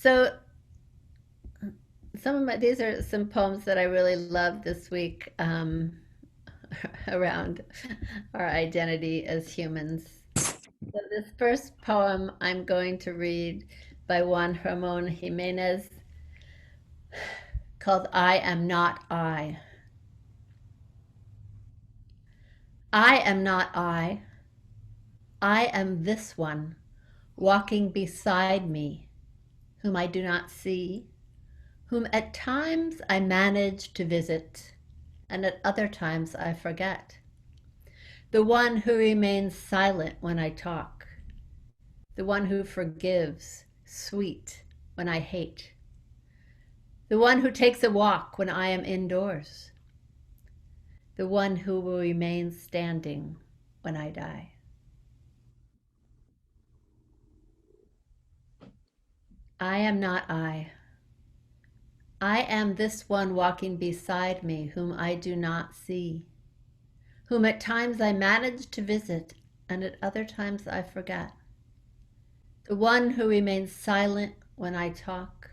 So these are some poems that I really love this week around our identity as humans. So this first poem I'm going to read by Juan Ramon Jimenez called I Am Not I. I am not I. I am this one walking beside me, whom I do not see, whom at times I manage to visit, and at other times I forget. The one who remains silent when I talk, the one who forgives, sweet, when I hate, the one who takes a walk when I am indoors, the one who will remain standing when I die. I am not I. I am this one walking beside me, whom I do not see, whom at times I manage to visit, and at other times I forget. The one who remains silent when I talk,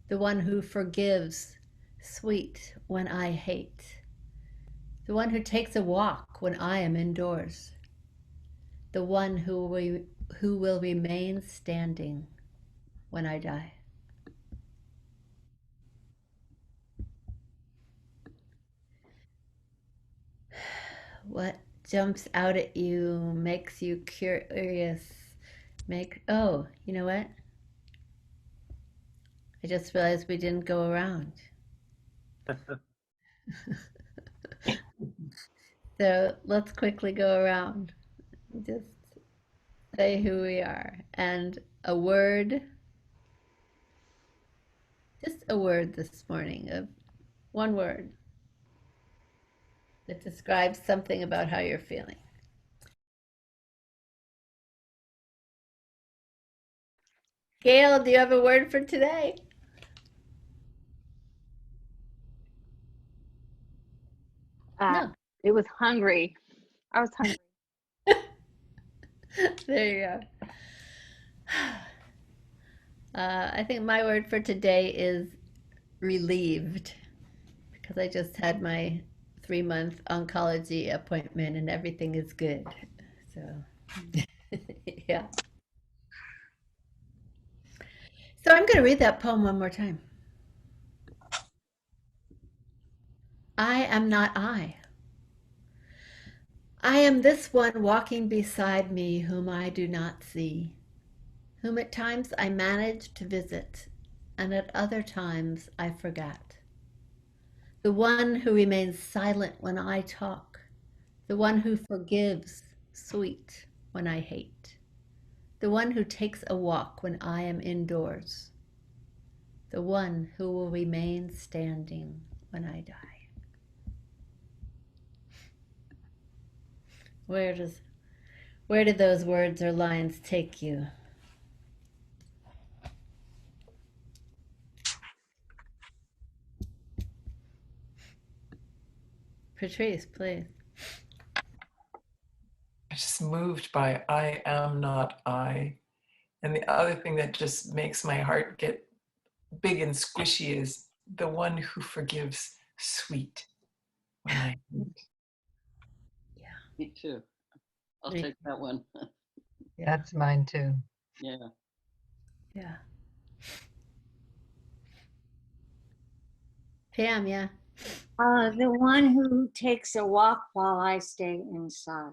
the one who forgives, sweet, when I hate, the one who takes a walk when I am indoors, the one who will remain standing when I die. What jumps out at you, makes you curious, oh, you know what? I just realized we didn't go around. So let's quickly go around. Just say who we are and a word, just a word this morning of one word that describes something about how you're feeling. Gail, do you have a word for today? Uh, No. it was hungry. I was hungry. There you go. I think my word for today is relieved because I just had my 3 month oncology appointment and everything is good. So, yeah. So I'm going to read that poem one more time. I am not I. I am this one walking beside me whom I do not see, whom at times I manage to visit, and at other times I forget. The one who remains silent when I talk, the one who forgives, sweet, when I hate, the one who takes a walk when I am indoors, the one who will remain standing when I die. Where does where did those words or lines take you? Patrice, please. Just moved by I am not I. And the other thing that just makes my heart get big and squishy is the one who forgives sweet when I hate. Yeah. Me too. I'll Me- take that one. That's mine too. Yeah. Yeah. Pam, yeah. The one who takes a walk while I stay inside.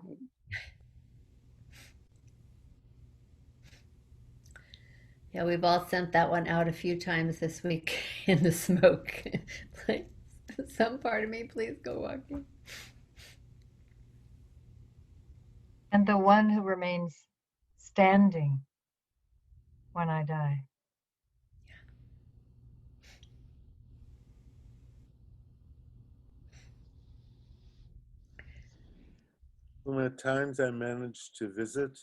Yeah, we've all sent that one out a few times this week in the smoke. Like, some part of me, please go walking. And the one who remains standing when I die. Whom at times I manage to visit,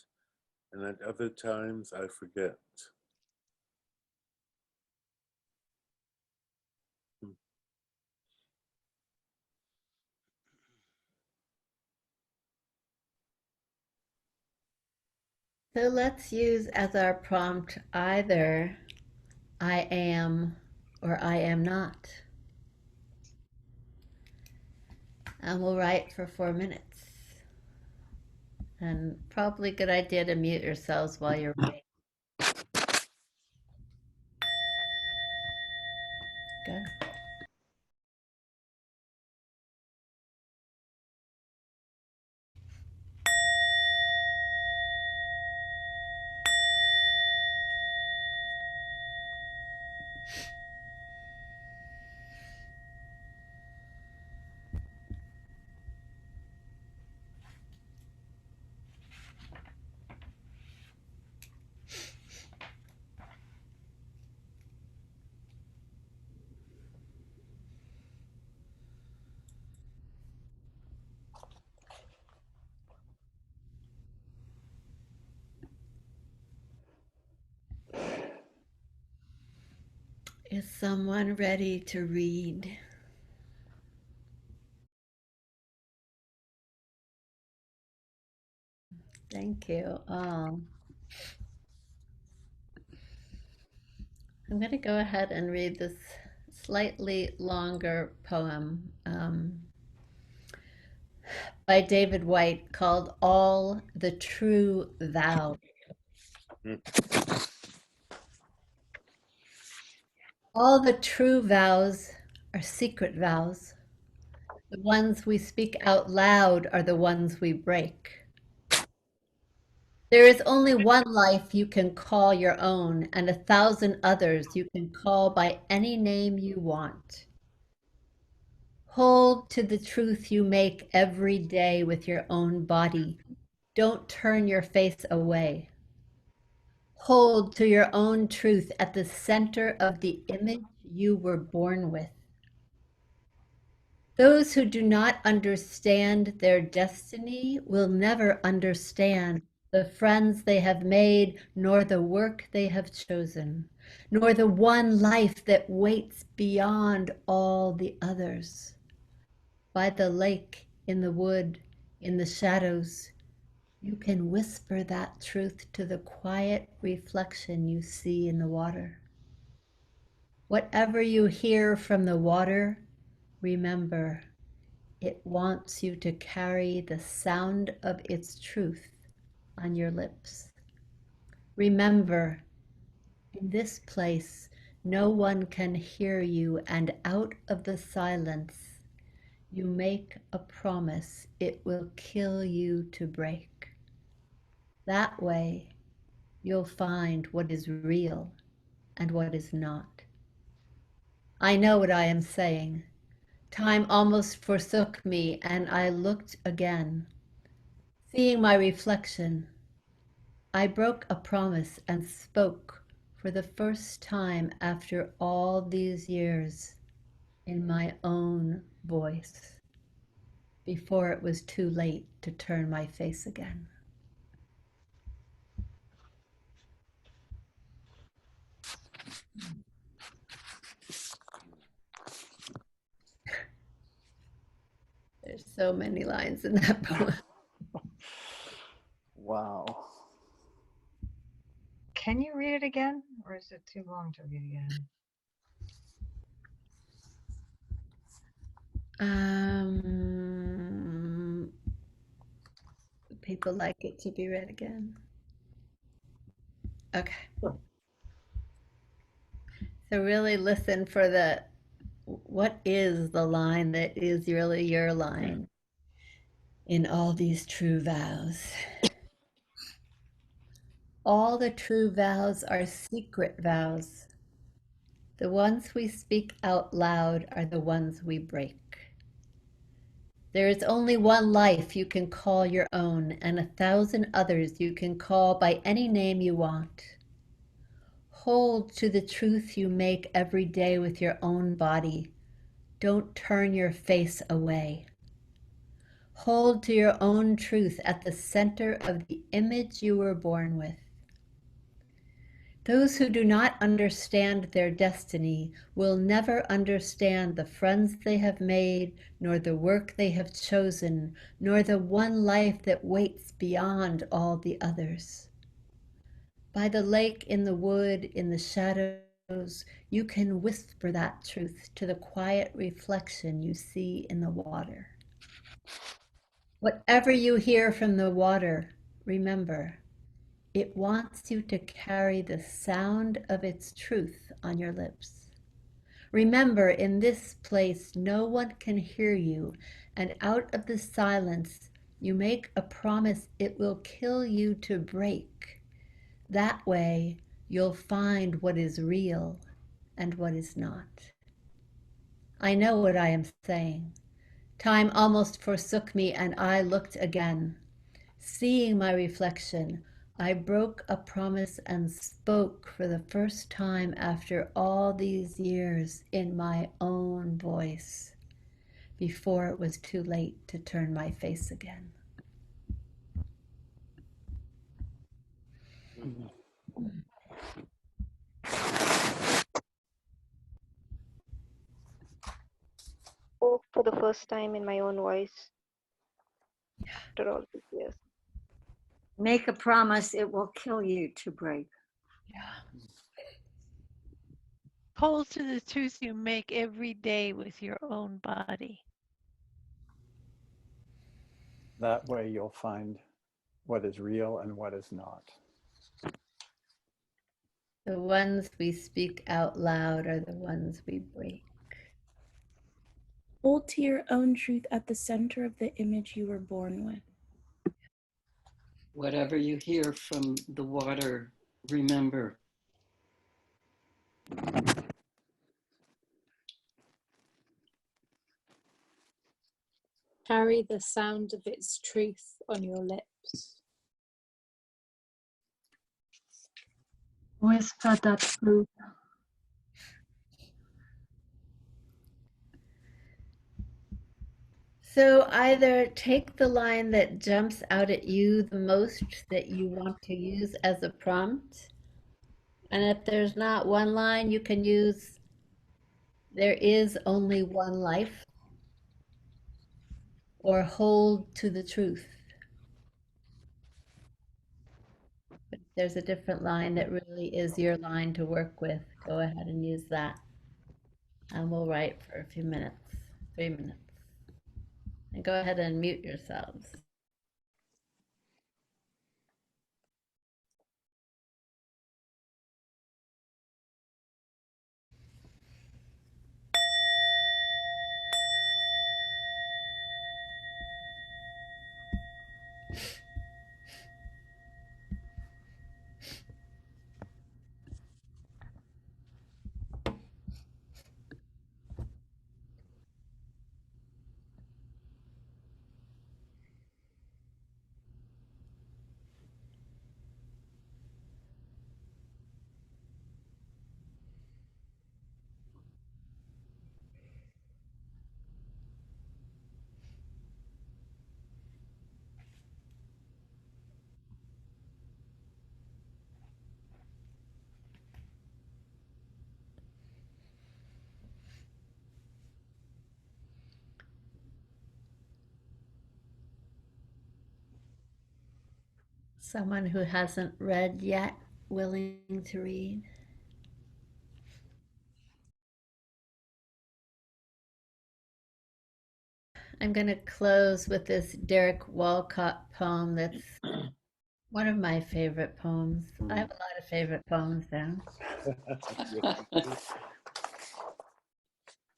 and at other times I forget. So let's use as our prompt either I am or I am not. And we'll write for 4 minutes. And probably a good idea to mute yourselves while you're writing. Go. Is someone ready to read? Thank you. I'm going to go ahead and read this slightly longer poem by David Whyte called All the True Vows. All the true vows are secret vows. The ones we speak out loud are the ones we break. There is only one life you can call your own, and 1,000 others you can call by any name you want. Hold to the truth you make every day with your own body. Don't turn your face away. Hold to your own truth at the center of the image you were born with. Those who do not understand their destiny will never understand the friends they have made, nor the work they have chosen, nor the one life that waits beyond all the others. By the lake, in the wood, in the shadows, you can whisper that truth to the quiet reflection you see in the water. Whatever you hear from the water, remember, it wants you to carry the sound of its truth on your lips. Remember, in this place, no one can hear you, and out of the silence, you make a promise it will kill you to break. That way, you'll find what is real and what is not. I know what I am saying. Time almost forsook me, and I looked again. Seeing my reflection, I broke a promise and spoke for the first time after all these years in my own voice, before it was too late to turn my face again. There's so many lines in that poem. Wow. Can you read it again, or is it too long to read again? People like it to be read again. Okay. So really listen for what is the line that is really your line in all these true vows. All the true vows are secret vows. The ones we speak out loud are the ones we break. There is only one life you can call your own, and 1,000 others you can call by any name you want. Hold to the truth you make every day with your own body. Don't turn your face away. Hold to your own truth at the center of the image you were born with. Those who do not understand their destiny will never understand the friends they have made, nor the work they have chosen, nor the one life that waits beyond all the others. By the lake, in the wood, in the shadows, you can whisper that truth to the quiet reflection you see in the water. Whatever you hear from the water, remember, it wants you to carry the sound of its truth on your lips. Remember, in this place, no one can hear you, and out of the silence, you make a promise it will kill you to break. That way, you'll find what is real and what is not. I know what I am saying. Time almost forsook me, and I looked again. Seeing my reflection, I broke a promise and spoke for the first time after all these years in my own voice, before it was too late to turn my face again. Spoke for the first time in my own voice after all these years. Make a promise it will kill you to break. Hold to the truth you make every day with your own body. That way you'll find what is real and what is not. The ones we speak out loud are the ones we break. Hold to your own truth at the center of the image you were born with. Whatever you hear from the water, remember. Carry the sound of its truth on your lips. Whisper that truth. So either take the line that jumps out at you the most that you want to use as a prompt, and if there's not one line, you can use "there is only one life," or "hold to the truth." But if there's a different line that really is your line to work with, go ahead and use that. And we'll write for a few minutes, 3 minutes. And go ahead and mute yourselves. Someone who hasn't read yet, willing to read? I'm going to close with this Derek Walcott poem that's one of my favorite poems. I have a lot of favorite poems down. This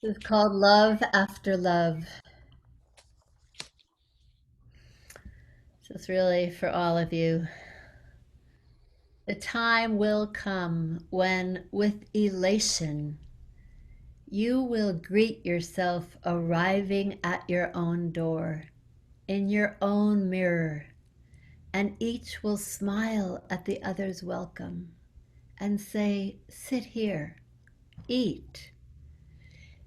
is called Love After Love. This is really for all of you. The time will come when, with elation, you will greet yourself arriving at your own door, in your own mirror, and each will smile at the other's welcome and say, "Sit here, eat."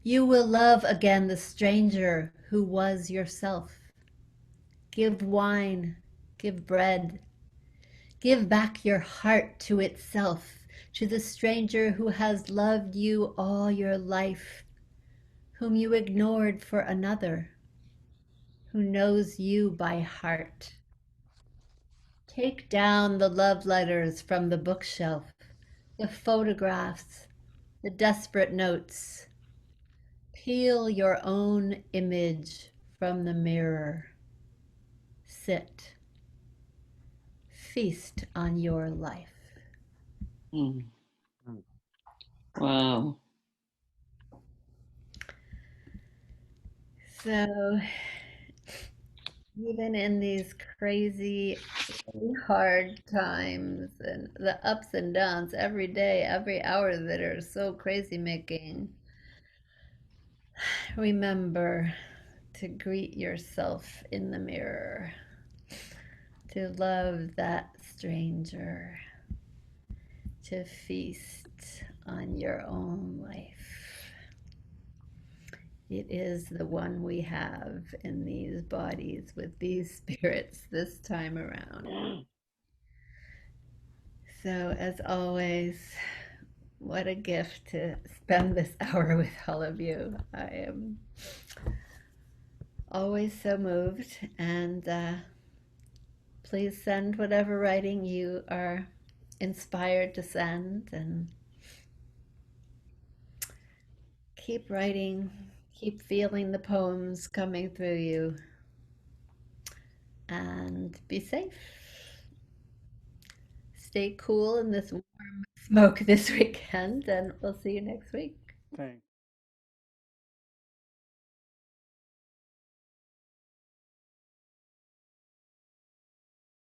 You will love again the stranger who was yourself. Give wine, give bread, give back your heart to itself, to the stranger who has loved you all your life, whom you ignored for another, who knows you by heart. Take down the love letters from the bookshelf, the photographs, The desperate notes. Peel your own image from the mirror. Sit. Feast on your life. Mm. Wow. So, even in these crazy, hard times and the ups and downs every day, every hour that are so crazy making, remember to greet yourself in the mirror, to love that stranger, to feast on your own life. It is the one we have in these bodies with these spirits this time around. So, as always, what a gift to spend this hour with all of you. I am always so moved, and please send whatever writing you are inspired to send, and keep writing, keep feeling the poems coming through you, and be safe. Stay cool in this warm smoke this weekend, and we'll see you next week. Thanks.